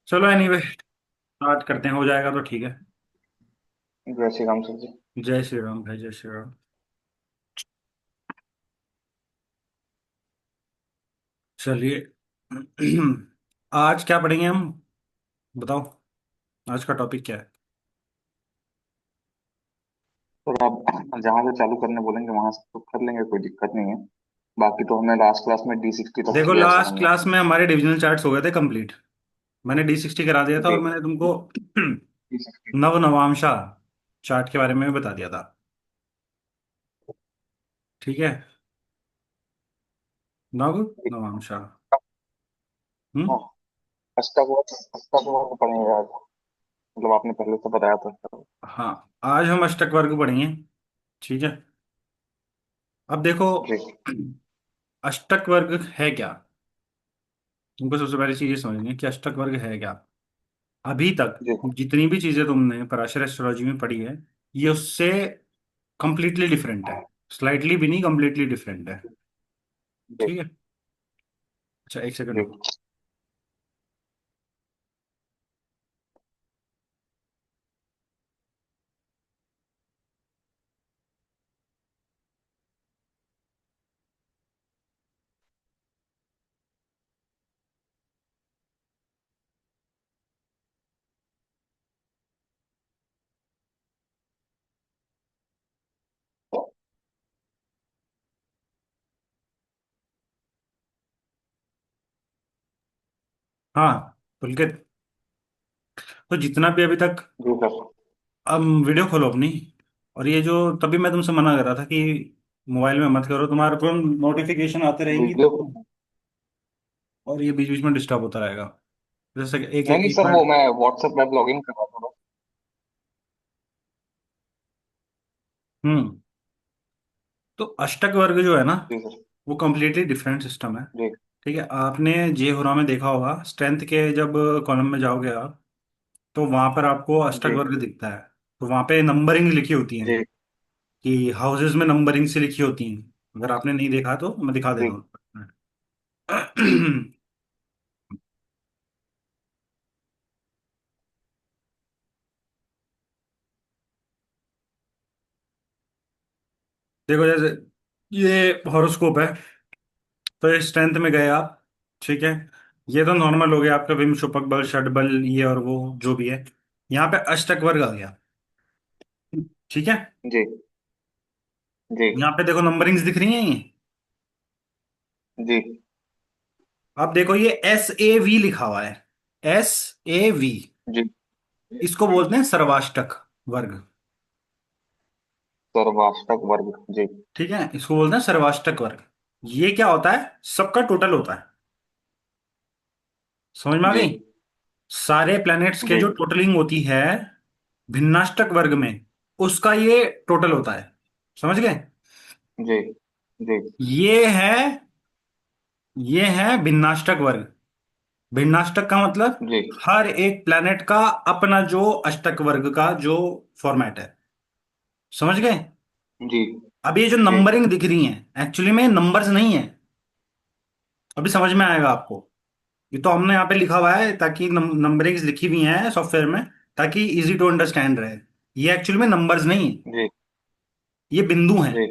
चलो anyway start करते हैं, हो जाएगा तो ठीक है। जय श्री राम सर जी। जय श्री राम भाई, जय श्री राम। चलिए। आज क्या पढ़ेंगे हम? बताओ, आज का टॉपिक क्या है? तो आप जहाँ से चालू करने बोलेंगे वहां से तो कर लेंगे, कोई दिक्कत नहीं है। बाकी तो हमने लास्ट क्लास में D60 तक देखो, किया है सर लास्ट हमने। क्लास में हमारे डिविजनल चार्ट्स हो गए थे कंप्लीट। मैंने D60 करा दिया था जी। और मैंने तुमको D60। नव नवांशा चार्ट के बारे में भी बता दिया था। ठीक है। नव नवांशा। हम्म। हाँ। अष्टक वर्ग पढ़ेंगे आज। मतलब आपने पहले से बताया था सर। हाँ, आज हम अष्टक वर्ग पढ़ेंगे। ठीक है। अब देखो, जी। अष्टक वर्ग है क्या? तुमको सबसे पहली चीज ये समझनी है कि अष्टक वर्ग है क्या। अभी तक जी। जितनी भी चीजें तुमने पराशर एस्ट्रोलॉजी में पढ़ी है, ये उससे कंप्लीटली डिफरेंट है। स्लाइटली भी नहीं, कंप्लीटली डिफरेंट है। जी। ठीक है। अच्छा, एक सेकंड जी। रुको। हाँ, पुलकित। तो जितना भी अभी तक, जी सर। अब वीडियो खोलो अपनी। और ये जो तभी मैं तुमसे मना कर रहा था कि मोबाइल में मत करो, तुम्हारे पर नोटिफिकेशन आते रहेंगी वीडियो। और ये बीच बीच में डिस्टर्ब होता रहेगा। जैसे कि एक नहीं एक, नहीं एक सर, बार। वो मैं व्हाट्सएप में लॉगिन कर रहा था बस। हम्म। तो अष्टक वर्ग जो है ना, जी सर। वो कम्प्लीटली डिफरेंट सिस्टम है। जी। ठीक है, आपने जे होरा में देखा होगा, स्ट्रेंथ के जब कॉलम में जाओगे आप, तो वहां पर आपको अष्टक जी। वर्ग दिखता है। तो वहां पे नंबरिंग लिखी होती है जी। कि हाउसेज में नंबरिंग से लिखी होती हैं। अगर आपने नहीं देखा तो मैं दिखा जी। देता हूँ। देखो, जैसे ये हॉरोस्कोप है, तो ये स्ट्रेंथ में गए आप। ठीक है। ये तो नॉर्मल हो गया आपका, विम शुपक बल षड बल ये और वो जो भी है। यहाँ पे अष्टक वर्ग आ गया। ठीक है। जी। जी। यहाँ पे देखो नंबरिंग्स दिख रही हैं ये। जी। अब देखो, ये SAV लिखा हुआ है। SAV। जी। इसको बोलते हैं सर्वाष्टक वर्ग। सर्वाष्टक वर्ग। जी। ठीक है, इसको बोलते हैं सर्वाष्टक वर्ग। ये क्या होता है? सबका टोटल होता है। समझ में आ जी। गई? सारे प्लैनेट्स के जी। जो टोटलिंग होती है भिन्नाष्टक वर्ग में, उसका ये टोटल होता है। समझ गए? जी। जी। ये है भिन्नाष्टक वर्ग। भिन्नाष्टक का मतलब जी। हर एक प्लैनेट का अपना जो अष्टक वर्ग का जो फॉर्मेट है। समझ गए? जी। अब ये जो जी। नंबरिंग दिख रही है, एक्चुअली में नंबर्स नहीं है। अभी समझ में आएगा आपको। ये तो हमने यहाँ पे लिखा हुआ है ताकि नंबरिंग्स लिखी हुई हैं सॉफ्टवेयर में, ताकि इजी टू अंडरस्टैंड रहे। ये एक्चुअली में नंबर्स नहीं है, जी। ये बिंदु हैं। जी।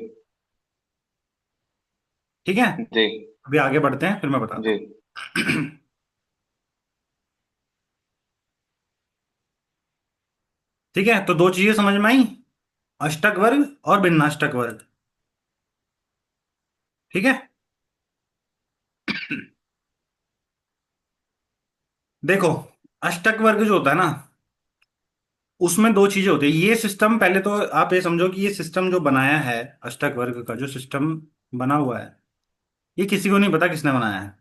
ठीक है। जी। अभी आगे बढ़ते हैं, फिर मैं बताता जी। हूँ। ठीक है, तो दो चीजें समझ में आई, अष्टक वर्ग और भिन्नाष्टक वर्ग। ठीक है। देखो, अष्टक वर्ग जो होता है ना, उसमें दो चीजें होती है। ये सिस्टम, पहले तो आप ये समझो कि ये सिस्टम जो बनाया है, अष्टक वर्ग का जो सिस्टम बना हुआ है, ये किसी को नहीं पता किसने बनाया है।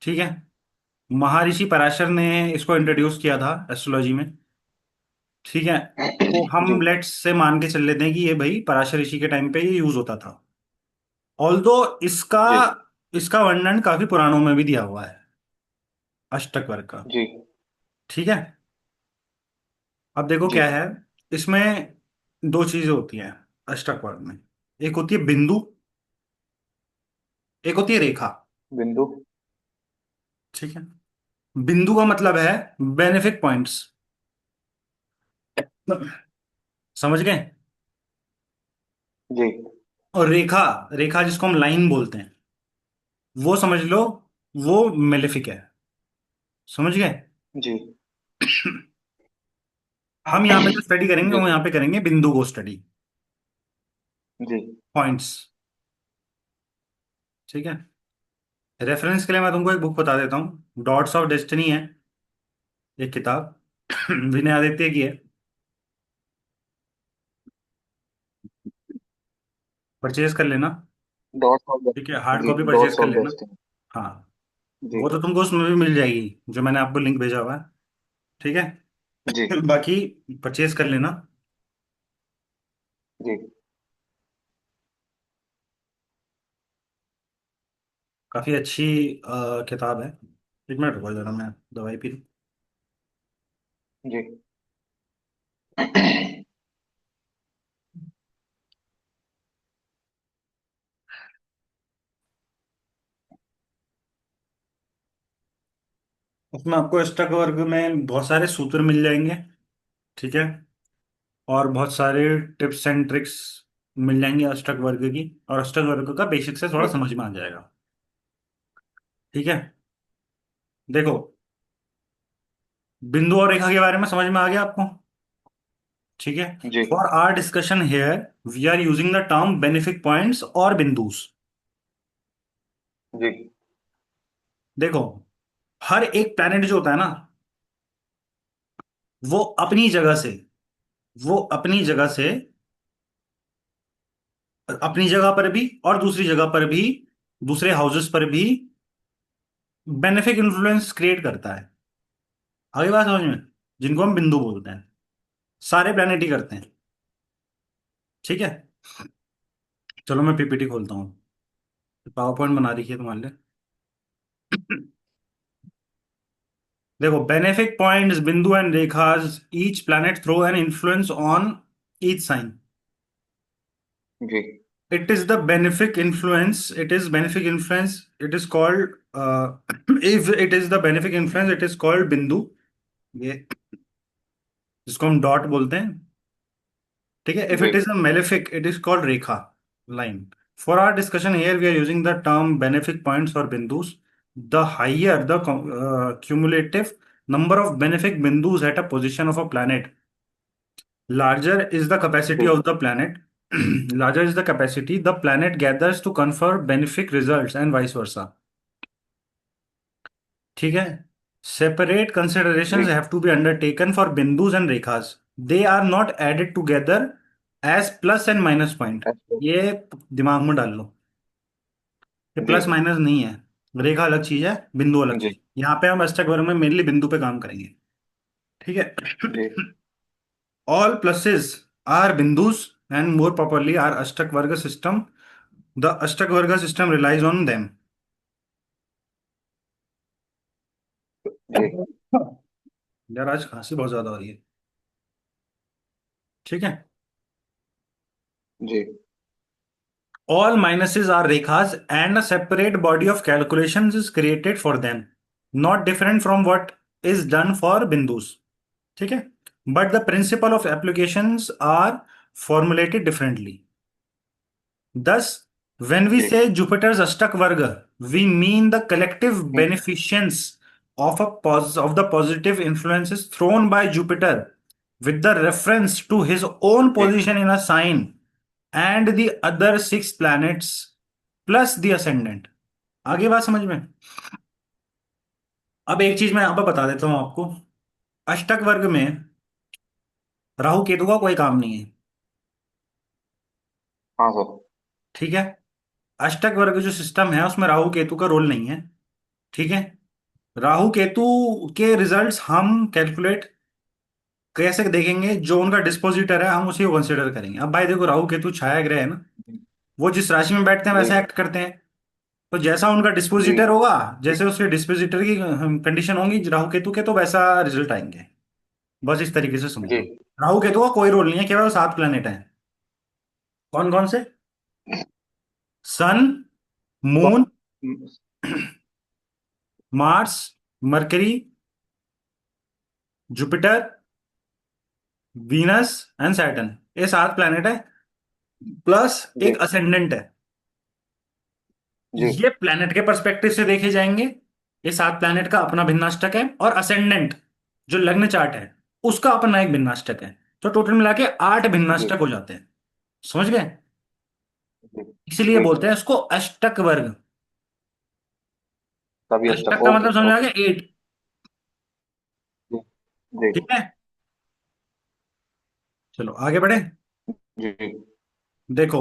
ठीक है। महर्षि पराशर ने इसको इंट्रोड्यूस किया था एस्ट्रोलॉजी में। ठीक है। तो जी। हम लेट्स से मान के चल लेते हैं कि ये भाई पराशर ऋषि के टाइम पे ये यूज होता था। ऑल्दो इसका जी। इसका वर्णन काफी पुराणों में भी दिया हुआ है, अष्टक वर्ग का। जी। ठीक है। अब देखो जी। क्या है इसमें, दो चीजें होती हैं अष्टक वर्ग में। एक होती है बिंदु, एक होती है रेखा। बिंदु। ठीक है। बिंदु का मतलब है बेनिफिक पॉइंट्स, समझ गए। जी और रेखा, रेखा जिसको हम लाइन बोलते हैं, वो समझ लो, वो मेलेफिक है, समझ गए। जी हम यहाँ पे जो स्टडी करेंगे जी वो यहाँ पे करेंगे बिंदु को स्टडी, जी पॉइंट्स, ठीक है। रेफरेंस के लिए मैं तुमको एक बुक बता देता हूँ, डॉट्स ऑफ डेस्टिनी है एक किताब, विनय आदित्य की है, परचेज कर लेना। डॉट्स ऑफ ठीक है, हार्ड जी कॉपी परचेज डॉट्स कर ऑफ लेना। डेस्टिनी। हाँ, जी वो तो तुमको उसमें भी मिल जाएगी, जो मैंने आपको लिंक भेजा हुआ है, ठीक है। जी बाकी परचेज कर लेना। जी काफी अच्छी किताब है। एक मिनट रुको जरा, मैं दवाई पी लूं। जी उसमें आपको अष्टक वर्ग में बहुत सारे सूत्र मिल जाएंगे, ठीक है, और बहुत सारे टिप्स एंड ट्रिक्स मिल जाएंगे अष्टक वर्ग की, और अष्टक वर्ग का बेसिक से थोड़ा जी समझ में आ जाएगा, ठीक है। देखो, बिंदु और रेखा के बारे में समझ में आ गया आपको, ठीक है। जी for our discussion here we are using the term benefic points or bindus. जी देखो, हर एक प्लैनेट जो होता है ना, वो अपनी जगह से, वो अपनी जगह से, अपनी जगह पर भी और दूसरी जगह पर भी, दूसरे हाउसेस पर भी बेनिफिक इन्फ्लुएंस क्रिएट करता है। आगे बात समझ में, जिनको हम बिंदु बोलते हैं, सारे प्लैनेट ही करते हैं, ठीक है। चलो मैं पीपीटी खोलता हूँ, पावर पॉइंट बना रखी है तुम्हारे लिए। देखो, benefic points, bindu and rekhas, each planet throw an influence on each sign. जी It is the benefic influence. It is benefic influence. It is called if it is the benefic influence, it is called बिंदु, ये जिसको हम dot बोलते हैं, ठीक है। If जी it is a malefic, it is called rekha, line. For our discussion here we are using the term benefic points or bindus. The higher the cumulative number of benefic bindus at a position of a planet, larger is the capacity जी of the planet. Larger is the capacity the planet gathers to confer benefic results and vice versa, ठीक है। Separate जी considerations have to be undertaken for bindus and rekhas, they are not added together as plus and minus point. अच्छा, ये दिमाग में डाल लो, ये जी plus minus नहीं है। रेखा अलग चीज है, बिंदु अलग जी चीज। यहाँ पे हम अष्टक वर्ग में मेनली बिंदु पे काम करेंगे, ठीक है। जी all pluses are bindus and more properly are ashtak varga system, the ashtak varga system relies on them. जी यार आज खांसी बहुत ज्यादा हो रही है, ठीक है। जी All minuses are rekhas and a separate body of calculations is created for them, not different from what is done for bindus, ठीक है। But the principle of applications are formulated differently. Thus, when we ji say Jupiter's Ashtak Varga, we mean the collective hmm, beneficence of of the positive influences thrown by Jupiter with the reference to his own ji position in a sign and the other six planets plus the ascendant। आगे बात समझ में। अब एक चीज मैं यहां पर बता देता हूं आपको, अष्टक वर्ग में राहु केतु का कोई काम नहीं है, हाँ सर। ठीक है। अष्टक वर्ग जो सिस्टम है उसमें राहु केतु का रोल नहीं है, ठीक है। राहु केतु के रिजल्ट्स हम कैलकुलेट कैसे देखेंगे, जो उनका डिस्पोजिटर है हम उसी को कंसिडर करेंगे। अब भाई देखो, राहु केतु छाया ग्रह है ना, वो जिस राशि में बैठते हैं जी वैसे एक्ट करते हैं। तो जैसा उनका जी डिस्पोजिटर होगा, जैसे उसके डिस्पोजिटर की कंडीशन होंगी राहु केतु के, तो वैसा रिजल्ट आएंगे। बस इस तरीके से जी समझो। राहु केतु का कोई रोल नहीं है, केवल सात प्लेनेट हैं। कौन कौन से? सन, तो moon, Mars, mercury, Jupiter, Venus and Saturn, ये 7 प्लैनेट है, प्लस जी एक असेंडेंट है। जी ये प्लैनेट के पर्सपेक्टिव से देखे जाएंगे। ये 7 प्लैनेट का अपना भिन्नाष्टक है, और असेंडेंट जो लग्न चार्ट है उसका अपना एक भिन्नाष्टक है। तो टोटल मिला के 8 जी भिन्नाष्टक हो जाते हैं। समझ गए? जी इसलिए जी। बोलते हैं इसको अष्टक वर्ग। तभी अष्टक अष्टक, का ओके मतलब समझ आ ओके। गया, 8। जी जी ठीक है, चलो आगे बढ़े। जी देखो,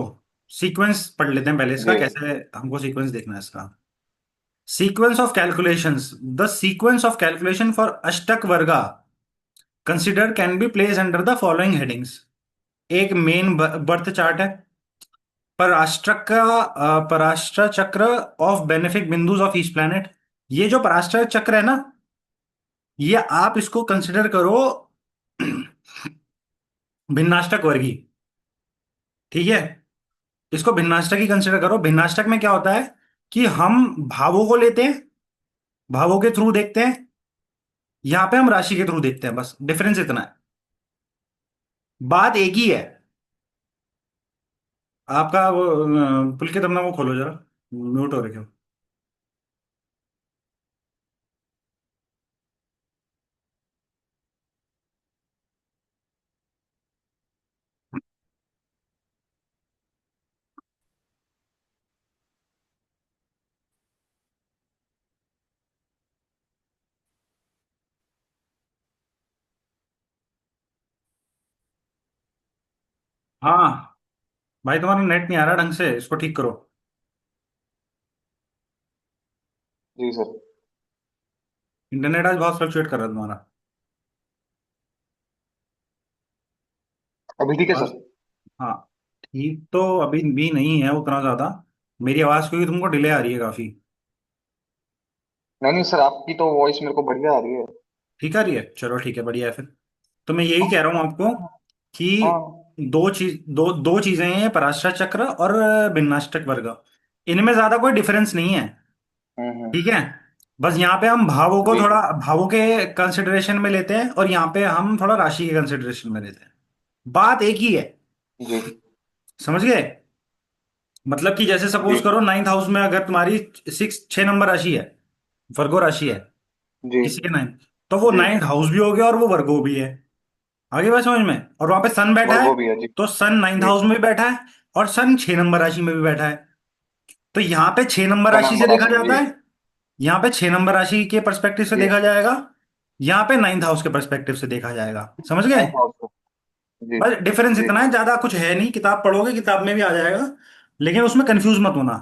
सीक्वेंस पढ़ लेते हैं पहले इसका, जी कैसे हमको सीक्वेंस देखना है इसका। Sequence of calculations, the sequence of calculation for ashtakavarga consider can be place under the following headings. एक मेन बर्थ चार्ट है, पराष्ट्र का पराष्ट्र चक्र ऑफ बेनिफिक बिंदुज ऑफ ईच प्लैनेट। ये जो पराष्ट्र चक्र है ना, ये आप इसको कंसिडर करो भिन्नाष्टक वर्गी। ठीक है, इसको भिन्नाष्टक ही कंसिडर करो। भिन्नाष्टक में क्या होता है कि हम भावों को लेते हैं, भावों के थ्रू देखते हैं। यहां पे हम राशि के थ्रू देखते हैं, बस डिफरेंस इतना है। बात एक ही है। आपका वो पुलकित अपना वो खोलो जरा, म्यूट हो रहे हो। हाँ भाई, तुम्हारा नेट नहीं आ रहा ढंग से, इसको ठीक करो। जी सर। इंटरनेट आज बहुत फ्लक्चुएट कर रहा है तुम्हारा। अभी ठीक है आवाज, सर। हाँ ठीक तो अभी भी नहीं है उतना ज्यादा। मेरी आवाज क्योंकि तुमको डिले आ रही है काफी। नहीं नहीं सर, आपकी तो वॉइस मेरे को बढ़िया आ रही है। ठीक आ रही है, चलो ठीक है, बढ़िया है फिर। तो मैं यही कह रहा हूँ आपको कि हाँ। दो दो चीजें हैं, पराश्रय चक्र और भिन्नाष्टक वर्ग। इनमें ज्यादा कोई डिफरेंस नहीं है। हम्म। ठीक है, बस यहाँ पे हम भावों को जी थोड़ा भावों के कंसिडरेशन में लेते हैं, और यहाँ पे हम थोड़ा राशि के कंसिडरेशन में लेते हैं। बात एक ही है। जी समझ गए? मतलब कि जैसे जी सपोज करो, 9th हाउस में अगर तुम्हारी 6 नंबर राशि है, वर्गो राशि है, जी किसी के 9, तो वो जी। 9th हाउस भी हो गया और वो वर्गो भी है। आगे बात समझ में? और वहां पे सन बैठा है, वर्गो भी है जी। तो सन नाइन्थ जी। हाउस में भी बैठा है, और सन 6 नंबर राशि में भी बैठा है। तो यहाँ पे 6 नंबर राशि से सनम देखा राशि में जाता जी। है, यहाँ पे 6 नंबर राशि के पर्सपेक्टिव से जी। देखा जाएगा, यहाँ पे 9th हाउस के पर्सपेक्टिव से देखा जाएगा। समझ गए? नाइन्थ हाउस को। जी बस डिफरेंस जी इतना है, ज्यादा कुछ है नहीं। किताब पढ़ोगे, किताब में भी आ जाएगा, लेकिन उसमें कंफ्यूज मत होना।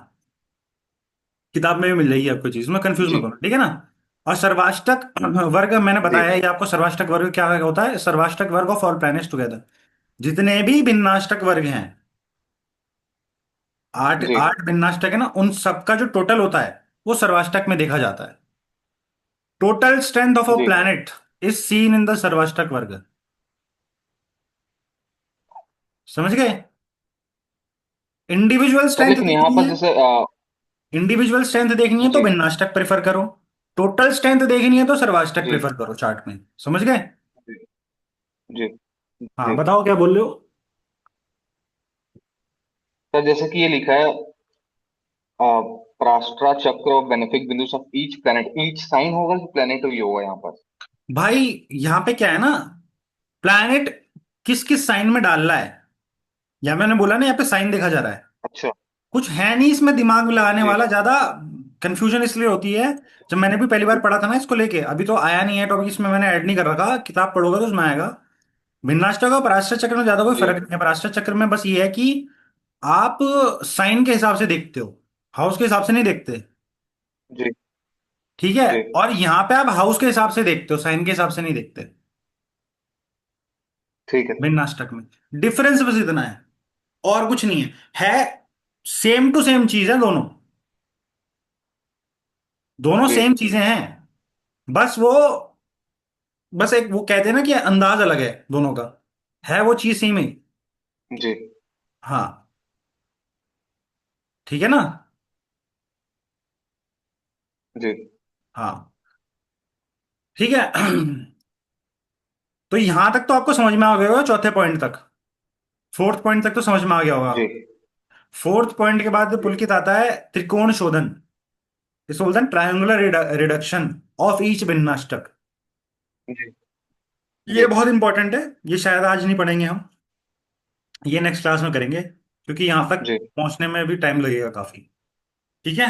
किताब में भी मिल जाएगी आपको चीज, उसमें कंफ्यूज मत जी होना, ठीक है ना? और सर्वाष्टक वर्ग मैंने जी बताया है आपको। सर्वाष्टक वर्ग क्या होता है? सर्वाष्टक वर्ग ऑफ ऑल प्लैनेट्स टुगेदर। जितने भी भिन्नाष्टक वर्ग हैं, आठ जी आठ भिन्नाष्टक है ना, उन सबका जो टोटल होता है वो सर्वाष्टक में देखा जाता है। टोटल स्ट्रेंथ ऑफ अ जी। Planet is seen in the sarvashtakavarga. समझ गए? इंडिविजुअल सर स्ट्रेंथ लेकिन यहाँ देखनी पर है, जैसे इंडिविजुअल स्ट्रेंथ देखनी है तो जी भिन्नाष्टक प्रेफर करो। टोटल स्ट्रेंथ देखनी है तो सर्वाष्टक जी प्रेफर करो चार्ट में। समझ गए? जी जी हाँ जी। बताओ क्या बोल रहे हो। सर जैसे कि ये लिखा है, पराष्ट्रा chakra of benefic bindu of each planet, each sign होगा कि प्लेनेट ही होगा यहाँ पर? भाई यहाँ पे क्या है ना, प्लैनेट किस किस साइन में डालना है, या मैंने बोला ना यहाँ पे साइन देखा जा रहा है। अच्छा। कुछ है नहीं इसमें दिमाग में लगाने जी वाला ज्यादा। कंफ्यूजन इसलिए होती है, जब मैंने भी पहली बार पढ़ा था ना इसको लेके, अभी तो आया नहीं है टॉपिक इसमें, मैंने ऐड नहीं कर रखा, किताब पढ़ोगे तो उसमें आएगा। भिन्नाष्टक और पराश्रय चक्र में ज्यादा कोई जी फर्क नहीं है। पराश्रय चक्र में बस ये है कि आप साइन के हिसाब से देखते हो, हाउस के हिसाब से नहीं देखते। जी ठीक है, जी। और यहाँ पे आप हाउस के हिसाब से देखते हो, साइन के हिसाब से नहीं देखते। ठीक है। भिन्नाष्टक में डिफरेंस बस इतना है, और कुछ नहीं है सेम टू सेम चीज है दोनों। दोनों जी सेम चीजें हैं, बस वो, बस एक वो कहते हैं ना कि अंदाज अलग है दोनों का, है वो चीज सेम ही। जी हाँ, ठीक है ना? जी। हाँ, ठीक है। तो यहां तक तो आपको समझ में आ गया होगा, चौथे पॉइंट तक। फोर्थ पॉइंट तक तो समझ में आ गया होगा। जी फोर्थ पॉइंट के बाद जी पुलकित आता है त्रिकोण शोधन। इसको बोलते हैं ट्रायंगुलर रिडक्शन ऑफ ईच भिन्नाष्टक। जी ये जी बहुत इंपॉर्टेंट है। ये शायद आज नहीं पढ़ेंगे हम, ये नेक्स्ट क्लास में करेंगे, क्योंकि यहां तक जी पहुंचने में भी टाइम लगेगा काफी। ठीक है।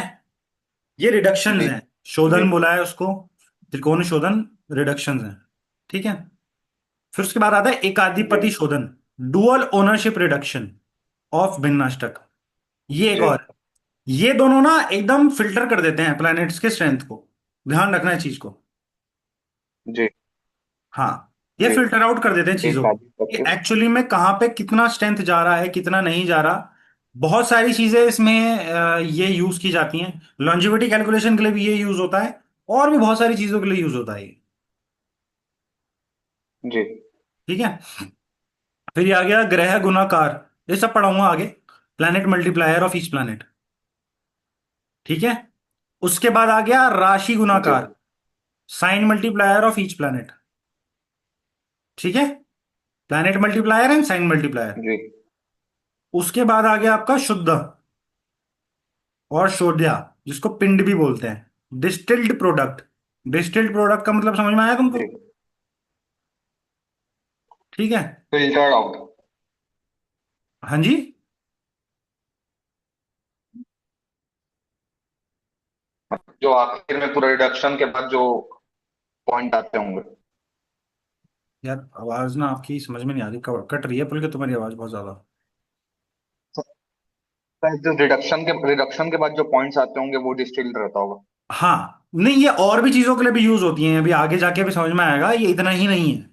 ये रिडक्शंस जी हैं। जी शोधन बोला है उसको, त्रिकोण शोधन, रिडक्शंस हैं। ठीक है। फिर उसके बाद आता है जी एकाधिपति शोधन, डुअल ओनरशिप रिडक्शन ऑफ भिन्नाष्टक। ये एक जी और। ये दोनों ना एकदम फिल्टर कर देते हैं प्लैनेट्स के स्ट्रेंथ को। ध्यान रखना है चीज को। जी हाँ, ये जी। फिल्टर आउट कर देते हैं चीजों एक को आदि कि पच्चीस। एक्चुअली में कहाँ पे कितना स्ट्रेंथ जा रहा है, कितना नहीं जा रहा। बहुत सारी चीजें इसमें ये यूज की जाती हैं। लॉन्जिविटी कैलकुलेशन के लिए भी ये यूज होता है, और भी बहुत सारी चीजों के लिए यूज होता है ये। जी ठीक है। फिर ये आ गया ग्रह गुणाकार, ये सब पढ़ाऊंगा आगे। Planet multiplier of each planet. ठीक है। उसके बाद आ गया राशि जी गुणाकार, sign multiplier of each planet. ठीक है। Planet multiplier and sign multiplier. जी उसके बाद आ गया आपका शुद्ध और शोध्या, जिसको पिंड भी बोलते हैं। Distilled product. डिस्टिल्ड प्रोडक्ट का मतलब समझ में आया तुमको? जी। ठीक है। Filtered out. हाँ जी। जो आखिर में पूरा रिडक्शन के बाद जो पॉइंट आते होंगे। यार आवाज ना आपकी समझ में नहीं आ रही, कट रही है पुल के तुम्हारी आवाज बहुत ज्यादा। जो रिडक्शन के बाद जो पॉइंट्स आते होंगे वो डिस्टिल्ड रहता होगा। हाँ नहीं, ये और भी चीजों के लिए भी यूज होती हैं, अभी आगे जाके भी समझ में आएगा, ये इतना ही नहीं है।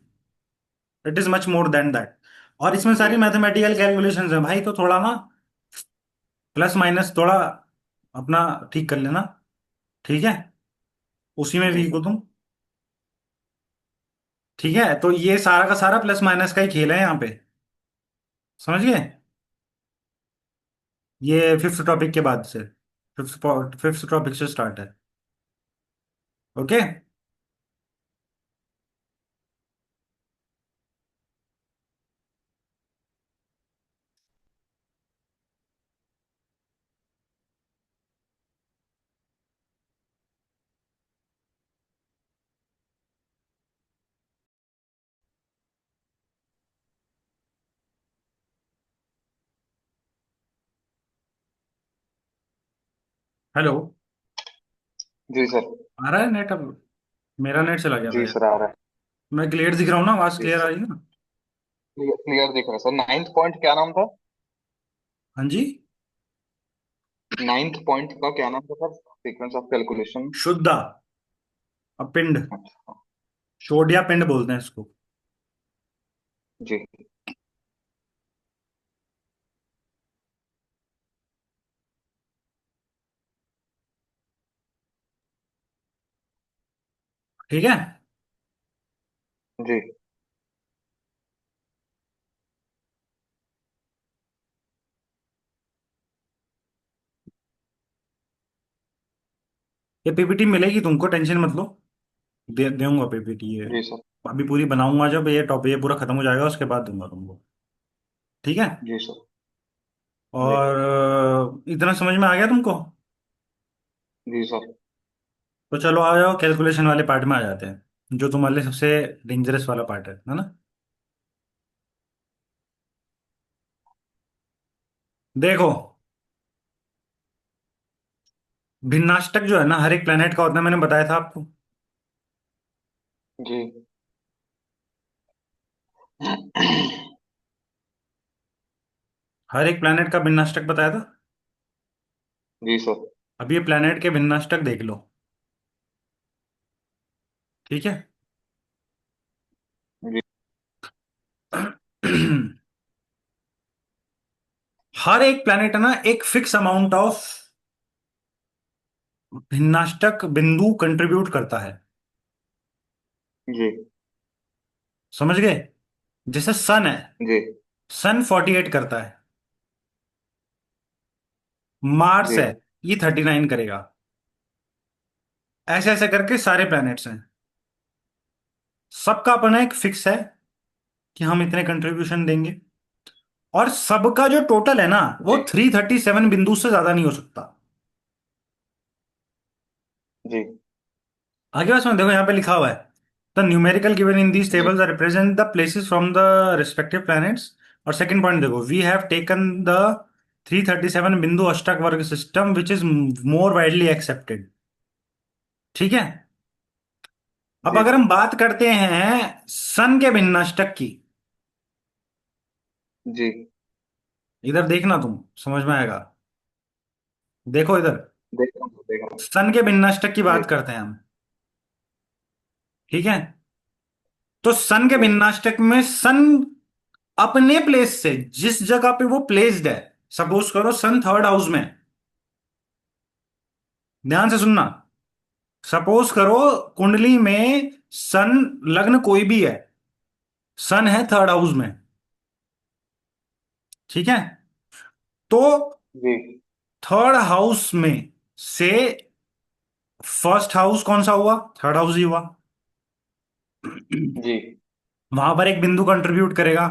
It is much more than that. और इसमें जी सारी मैथमेटिकल कैलकुलेशंस है भाई, तो थोड़ा ना प्लस माइनस थोड़ा अपना ठीक कर लेना। ठीक है। उसी में जी वीक हो तुम। ठीक है, तो ये सारा का सारा प्लस माइनस का ही खेल है यहाँ पे। समझ गए? ये फिफ्थ टॉपिक के बाद से, फिफ्थ फिफ्थ टॉपिक से स्टार्ट है। ओके। हेलो। जी सर। आ रहा है नेट अब? मेरा नेट चला गया था जी यार। सर आ रहा है। मैं क्लियर दिख रहा हूँ ना? आवाज जी क्लियर आ सर। रही है ना? क्लियर क्लियर दिख रहा है सर। नाइन्थ पॉइंट क्या नाम था? हाँ जी। नाइन्थ पॉइंट का क्या नाम था सर? Sequence of calculation. शुद्ध पिंड, अच्छा। सोडिया पिंड बोलते हैं इसको। जी ठीक है। जी ये पीपीटी मिलेगी तुमको, टेंशन मत लो। दूंगा पीपीटी ये। जी सर। अभी पूरी बनाऊंगा, जब ये टॉपिक ये पूरा खत्म हो जाएगा उसके बाद दूंगा तुमको। ठीक है। जी सर। जी और इतना समझ में आ गया तुमको? जी सर। तो चलो आ जाओ, कैलकुलेशन वाले पार्ट में आ जाते हैं, जो तुम्हारे लिए सबसे डेंजरस वाला पार्ट है ना? देखो, भिन्नाष्टक जो है ना, हर एक प्लेनेट का होता है, मैंने बताया था आपको। जी हर एक प्लेनेट का भिन्नाष्टक बताया था। जी सर। अब ये प्लेनेट के भिन्नाष्टक देख लो। ठीक है। जी हर एक प्लेनेट है ना, एक फिक्स अमाउंट ऑफ भिन्नाष्टक बिंदु कंट्रीब्यूट करता है। जी समझ गए? जैसे सन है, जी सन 48 करता है। मार्स जी है, ये 39 करेगा। ऐसे ऐसे करके सारे प्लैनेट्स हैं। सबका अपना एक फिक्स है कि हम इतने कंट्रीब्यूशन देंगे, और सबका जो टोटल है ना वो जी 337 बिंदु से ज्यादा नहीं हो सकता। जी आगे बात सुनो, देखो यहाँ पे लिखा हुआ है, the numerical given in these जी tables represent the places from the respective planets. और सेकंड पॉइंट देखो, we have taken the 337 bindu ashtak varga system which is more widely accepted. ठीक है। अब जी अगर हम बात करते हैं सन के भिन्नाष्टक की, जी। इधर देखना, तुम समझ में आएगा। देखो इधर, देख रहा हूँ देख रहा हूँ। सन के भिन्नाष्टक की जी बात करते हैं हम। ठीक है। तो सन के जी भिन्नाष्टक में सन अपने प्लेस से जिस जगह पे वो प्लेस्ड है, सपोज करो सन थर्ड हाउस में, ध्यान से सुनना, सपोज करो कुंडली में सन, लग्न कोई भी है, सन है थर्ड हाउस में। ठीक है। तो जी थर्ड हाउस में से फर्स्ट हाउस कौन सा हुआ? थर्ड हाउस ही हुआ। जी वहां पर एक बिंदु कंट्रीब्यूट करेगा।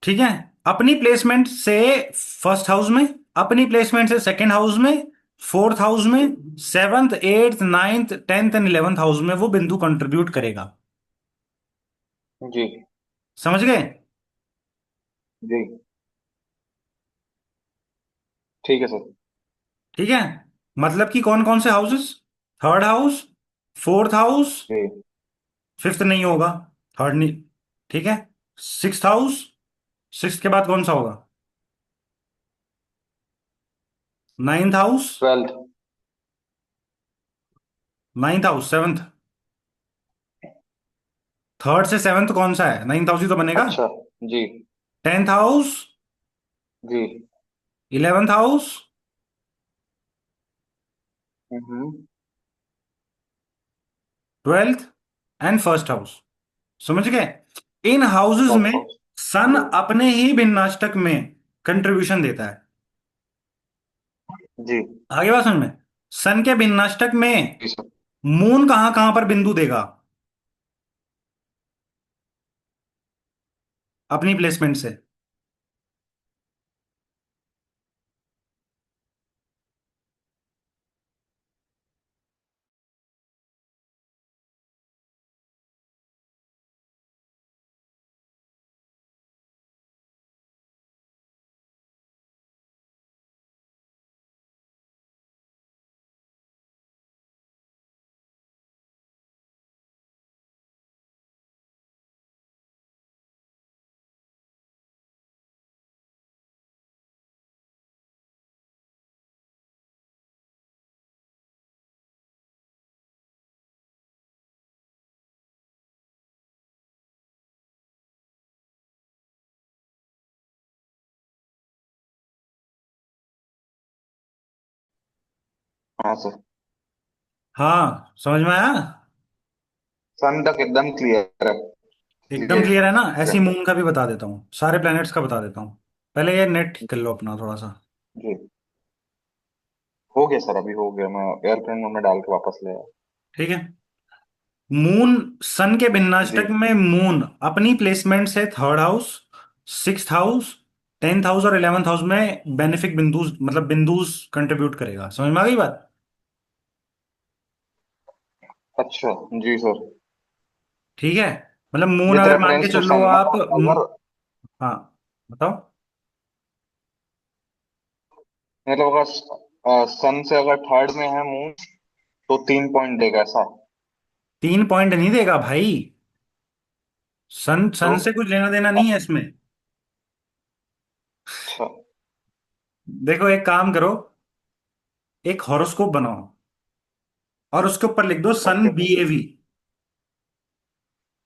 ठीक है। अपनी प्लेसमेंट से फर्स्ट हाउस में, अपनी प्लेसमेंट से सेकंड हाउस में, फोर्थ हाउस में, seventh eighth ninth tenth and eleventh house में वो बिंदु कंट्रीब्यूट करेगा। जी समझ गए? जी। ठीक है सर। ठीक है। मतलब कि कौन कौन से houses? Third house, fourth house, जी फिफ्थ नहीं होगा, थर्ड नहीं। ठीक है। सिक्स्थ हाउस, सिक्स्थ के बाद कौन सा होगा? Ninth house, twelfth. Ninth house seventh, third से सेवंथ कौन सा है? नाइन्थ हाउस ही तो बनेगा। अच्छा। जी टेंथ हाउस, जी। Eleventh house, hmm. Twelfth and first house. समझ गए? इन हाउसेस फर्स्ट में हाउस। सन जी अपने ही भिन्नाष्टक में कंट्रीब्यूशन देता है। जी आगे बात समझ में, सन के भिन्नाष्टक में जी सर। मून कहां कहां पर बिंदु देगा अपनी प्लेसमेंट से? हाँ सर। हाँ, समझ में आया? सन तक एकदम क्लियर है। एकदम क्लियर है ना? क्लियर ऐसी है। मून का भी बता देता हूँ, सारे प्लैनेट्स का बता देता हूँ। पहले ये नेट ठीक कर लो अपना थोड़ा सा। जी हो गया सर, अभी हो गया, मैं एयरप्लेन मोड में डाल के वापस ले आया। ठीक है। मून, सन के जी भिन्नाष्टक में मून अपनी प्लेसमेंट से third house, sixth house, tenth house और इलेवेंथ हाउस में बेनिफिक बिंदु, मतलब बिंदु कंट्रीब्यूट करेगा। समझ में आ गई बात? अच्छा। जी सर। ठीक है। मतलब मून विथ अगर मान के रेफरेंस टू चल लो सन ना, आप अगर हाँ, बताओ। मतलब अगर सन से अगर थर्ड में है मून तो 3 पॉइंट देगा ऐसा? 3 पॉइंट नहीं देगा भाई, सन तो सन से कुछ लेना देना नहीं है इसमें। अच्छा। देखो एक काम करो, एक हॉरोस्कोप बनाओ और उसके ऊपर लिख दो सन ओके सर। बीएवी।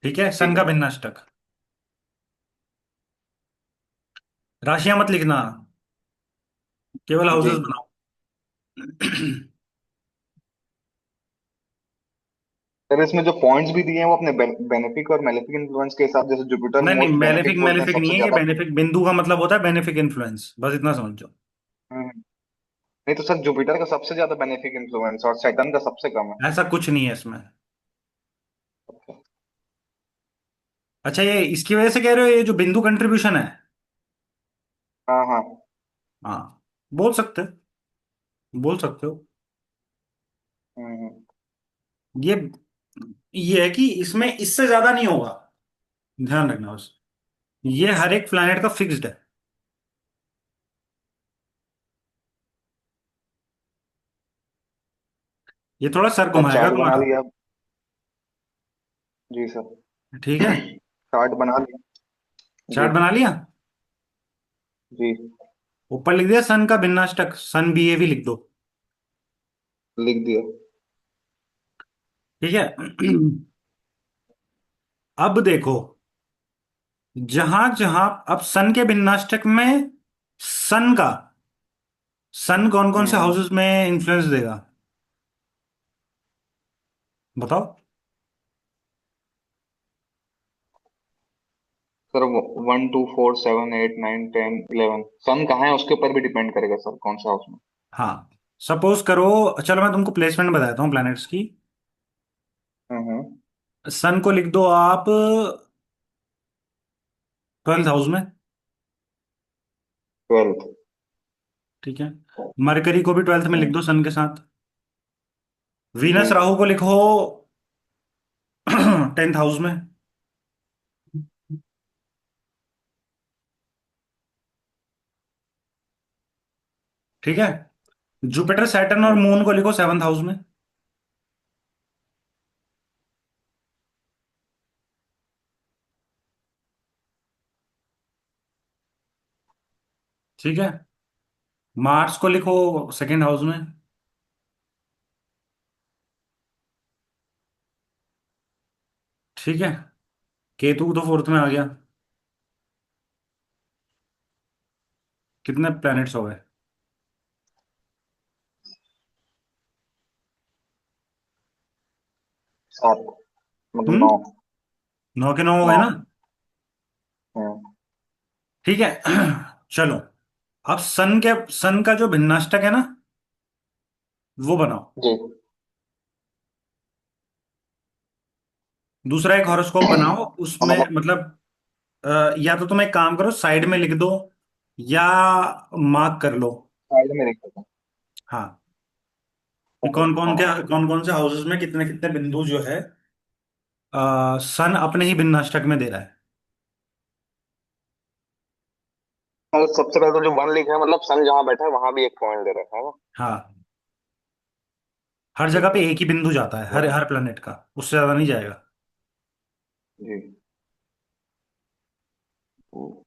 ठीक है, सन ठीक का है। भिन्नाष्टक। राशियां मत लिखना, केवल जी। हाउसेस बनाओ। सर इसमें जो पॉइंट्स भी दिए हैं वो अपने बेनिफिक और मेलेफिक इन्फ्लुएंस के हिसाब, जैसे जुपिटर नहीं नहीं, मोस्ट बेनिफिक बेनिफिक बोलते हैं मेलेफिक नहीं सबसे है, ये ज्यादा। बेनिफिक बिंदु का मतलब होता है बेनिफिक इन्फ्लुएंस, बस इतना समझो। हम्म। नहीं तो सर जुपिटर का सबसे ज्यादा बेनिफिक इन्फ्लुएंस और सैटर्न का सबसे कम है। ऐसा कुछ नहीं है इसमें। अच्छा, ये इसकी वजह से कह रहे हो, ये जो बिंदु कंट्रीब्यूशन है? हाँ हाँ। हाँ, बोल सकते हो, बोल सकते हो। हम्म। ये ये है कि इसमें इससे ज्यादा नहीं होगा, ध्यान रखना बस। ये हर एक प्लैनेट का फिक्स्ड है। ये थोड़ा सर सर घुमाएगा चार्ट बना तुम्हारा। लिया। जी सर। ठीक है। चार्ट बना लिया। जी। चार्ट बना लिया। जी। ऊपर लिख दिया सन का भिन्नाष्टक, सन बी ए भी लिख दो। लिख दिया। ठीक है। अब देखो, जहां जहां अब सन के भिन्नाष्टक में सन का, सन कौन कौन से हम्म। हाउसेस में इन्फ्लुएंस देगा, बताओ। सर 1 2 4 7 8 9 10 11 सन कहाँ है उसके ऊपर भी डिपेंड करेगा सर, कौन सा हाउस में। हाँ, सपोज करो, चलो मैं तुमको प्लेसमेंट बताता हूँ प्लैनेट्स की। हम्म। सन को लिख दो आप 12th हाउस में। 12th। ठीक है। मरकरी को भी 12th में लिख हम्म। दो सन के साथ। जी। वीनस राहु को लिखो 10th हाउस में। ठीक है। जुपिटर सैटर्न और जी। मून को लिखो 7th हाउस में। ठीक है। मार्स को लिखो 2nd हाउस में। ठीक है। केतु तो 4th में आ गया। कितने प्लैनेट्स हो गए? 7 मतलब हम्म, 9। 9 के 9 हो गए 9। ना? हम्म। ठीक है। चलो, अब सन का जो भिन्नाष्टक है ना, वो बनाओ। जी। दूसरा एक हॉरोस्कोप बनाओ तो उसमें, मतलब मतलब या तो तुम एक काम करो, साइड में लिख दो, या मार्क कर लो। साइड में लिख देता हाँ, कि हूँ। हाँ। कौन कौन से हाउसेस में कितने कितने बिंदु जो है सन अपने ही भिन्नाष्टक में दे रहा है। मतलब सबसे पहले तो जो 1 लिखा है, मतलब सन जहाँ बैठा है वहां भी एक पॉइंट दे रखा है ना। हाँ, हर जगह ठीक पे है। एक ही बिंदु जाता है, हर वेरी हर प्लेनेट का, उससे ज्यादा नहीं जाएगा। जी। हम्म।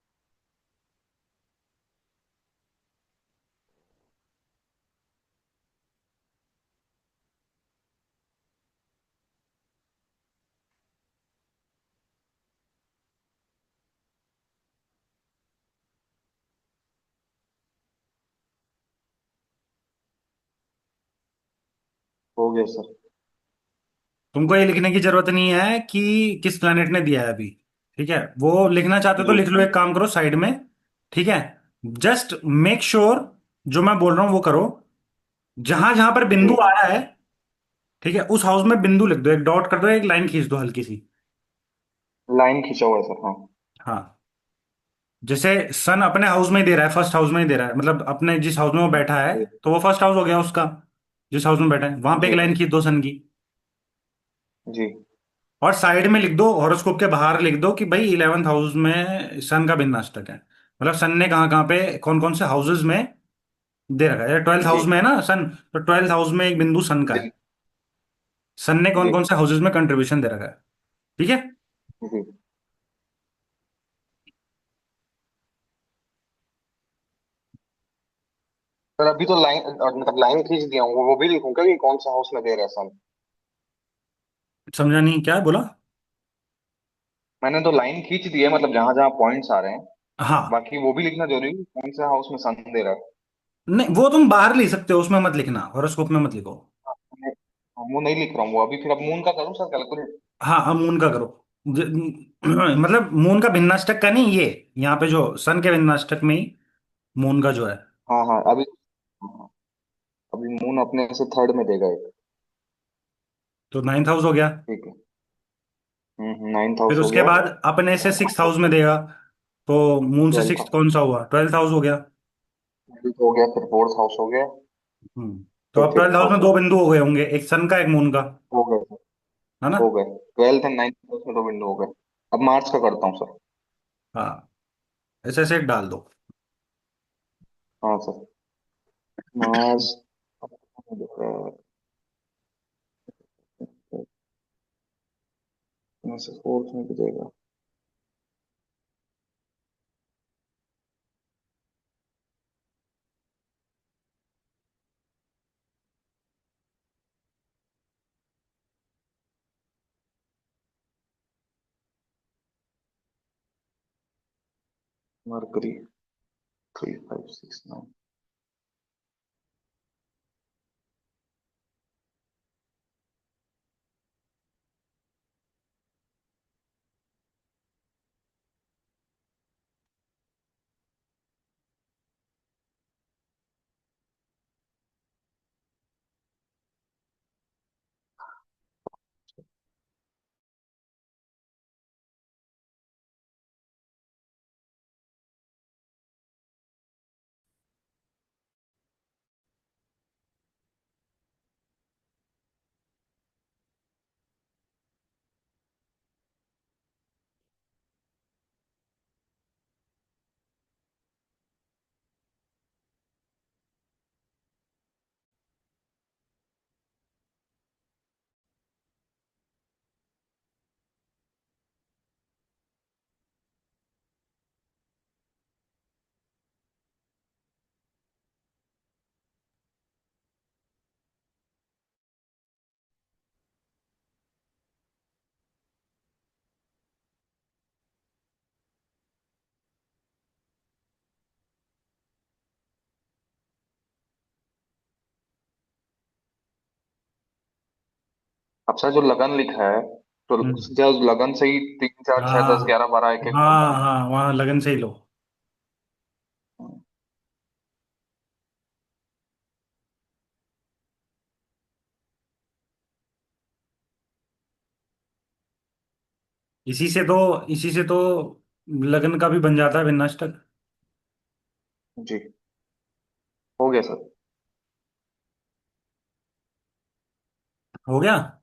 हो गया सर। तुमको ये लिखने की जरूरत नहीं है कि किस प्लेनेट ने दिया है अभी। ठीक है, वो लिखना चाहते हो तो जी। लिख लो, एक काम करो साइड में। ठीक है। जस्ट मेक श्योर जो मैं बोल रहा हूं वो करो। जहां जहां पर जी। बिंदु आ रहा है, ठीक है, उस हाउस में बिंदु लिख दो, एक डॉट कर दो, एक लाइन खींच दो हल्की सी। लाइन खींचा हुआ है सर, हाँ। हाँ, जैसे सन अपने हाउस में ही दे रहा है, फर्स्ट हाउस में ही दे रहा है, मतलब अपने जिस हाउस में वो बैठा है, जी। तो वो फर्स्ट हाउस हो गया उसका। जिस हाउस में बैठा है वहां पे एक जी। लाइन खींच दो सन की। जी। और साइड में लिख दो, हॉरोस्कोप के बाहर लिख दो कि भाई 11th हाउस में सन का भिन्नाष्टक है। मतलब सन ने कहाँ कहाँ पे कौन कौन से हाउसेज में दे रखा है। 12th जी। हाउस में है ना सन, तो 12th हाउस में एक बिंदु सन का जी। है। सन ने कौन जी। कौन से हाउसेज में कंट्रीब्यूशन दे रखा है। ठीक है। जी। सर अभी तो लाइन, मतलब लाइन खींच दिया हूँ, वो भी लिखूंगा कि कौन सा हाउस में दे रहा है सन। समझा नहीं, क्या बोला? मैंने तो लाइन खींच दी है, मतलब जहां जहां पॉइंट्स आ रहे हैं। हाँ, बाकी वो भी लिखना जरूरी है कि कौन सा हाउस में सन दे रहा है। नहीं वो तुम बाहर लिख सकते हो, उसमें मत लिखना, हॉरोस्कोप में मत लिखो। मैं- वो नहीं लिख रहा हूँ, वो अभी फिर अब मून का करूँ सर कैलकुलेट। हाँ, अब मून का करो। मतलब मून का भिन्नाष्टक का नहीं, ये यहाँ पे जो सन के भिन्नाष्टक में ही मून का जो है। हाँ हाँ अभी। हाँ, अभी मून अपने से थर्ड में देगा एक। तो 9th हाउस हो गया। ठीक है। नाइन्थ फिर हाउस हो उसके गया। बाद अपने से सिक्स हाउस में देगा, तो मून से ट्वेल्थ सिक्स कौन सा हुआ? ट्वेल्थ हाउस हो गया। हो गया, फिर फोर्थ हाउस हो गया, तो फिर अब ट्वेल्थ फिफ्थ हाउस हाउस में हो दो बिंदु हो गए होंगे, एक सन का एक मून का, हो गए सर। है ना? हो गए, ट्वेल्थ एंड नाइन्थ हाउस में दो विंडो हो गए। अब मार्च का करता हूँ सर। हाँ, ऐसे ऐसे डाल दो। हाँ सर। मार्च, फोर्थ में जाएगा। मरकरी 3569। अच्छा, जो लगन लिखा है, तो हम्म। जो लगन से ही 3 4 6 10 11 12 एक एक होता हाँ है। हाँ, वहाँ लगन से ही लो। इसी से तो लगन का भी बन जाता है विन्नाष्टक। जी, हो गया सर। हो गया।